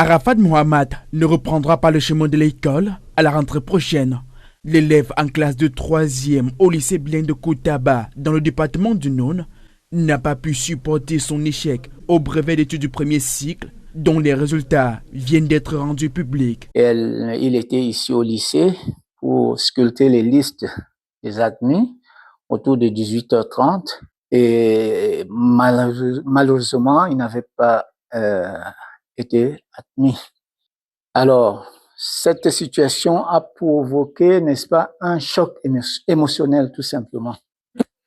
Arafat Mohamed ne reprendra pas le chemin de l'école à la rentrée prochaine. L'élève en classe de 3e au lycée Blain de Koutaba, dans le département du Nord, n'a pas pu supporter son échec au brevet d'études du premier cycle, dont les résultats viennent d'être rendus publics. Il était ici au lycée pour sculpter les listes des admis autour de 18h30 et malheureusement, il n'avait pas été admis. Alors, cette situation a provoqué, n'est-ce pas, un choc émotionnel tout simplement.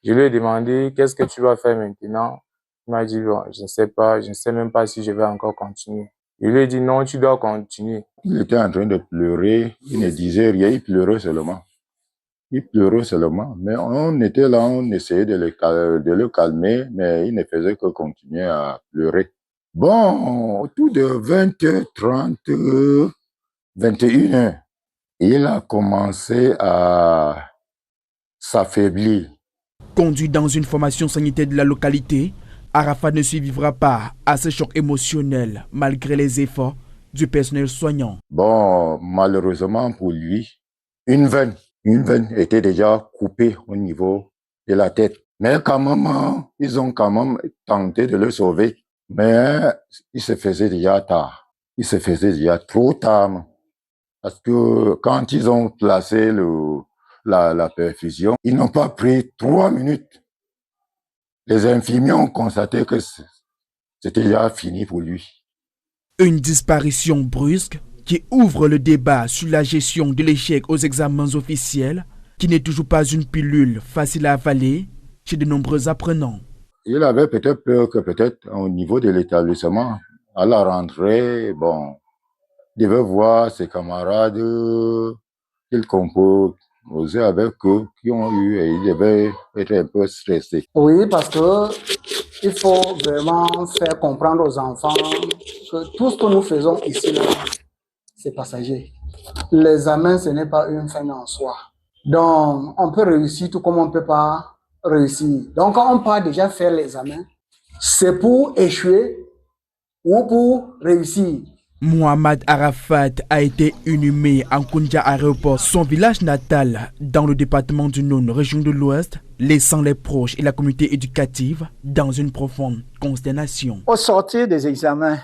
Je lui ai demandé, qu'est-ce que tu vas faire maintenant? Il m'a dit, bon, je ne sais pas, je ne sais même pas si je vais encore continuer. Je lui ai dit, non, tu dois continuer. Il était en train de pleurer, il ne disait rien, il pleurait seulement. Il pleurait seulement, mais on était là, on essayait de le calmer, mais il ne faisait que continuer à pleurer. Bon, autour de 20h30, 21h, il a commencé à s'affaiblir. Conduit dans une formation sanitaire de la localité, Arafat ne survivra pas à ce choc émotionnel malgré les efforts du personnel soignant. Bon, malheureusement pour lui, une veine était déjà coupée au niveau de la tête. Mais quand même, ils ont quand même tenté de le sauver. Mais il se faisait déjà tard. Il se faisait déjà trop tard. Parce que quand ils ont placé la perfusion, ils n'ont pas pris 3 minutes. Les infirmiers ont constaté que c'était déjà fini pour lui. Une disparition brusque qui ouvre le débat sur la gestion de l'échec aux examens officiels, qui n'est toujours pas une pilule facile à avaler chez de nombreux apprenants. Il avait peut-être peur que peut-être au niveau de l'établissement, à la rentrée, bon, il devait voir ses camarades qu'il composait avec eux, qui ont eu, et il devait être un peu stressé. Oui, parce que il faut vraiment faire comprendre aux enfants que tout ce que nous faisons ici, c'est passager. L'examen, ce n'est pas une fin en soi. Donc, on peut réussir tout comme on ne peut pas réussir. Donc, quand on part déjà faire l'examen, c'est pour échouer ou pour réussir. Mohamed Arafat a été inhumé en Koundja Aéroport, son village natal, dans le département du Nord, région de l'Ouest, laissant les proches et la communauté éducative dans une profonde consternation. Au sortir des examens,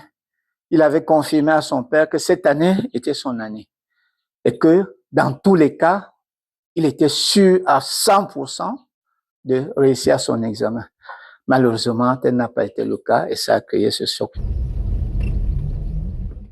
il avait confirmé à son père que cette année était son année et que dans tous les cas, il était sûr à 100% de réussir son examen. Malheureusement, tel n'a pas été le cas et ça a créé ce choc.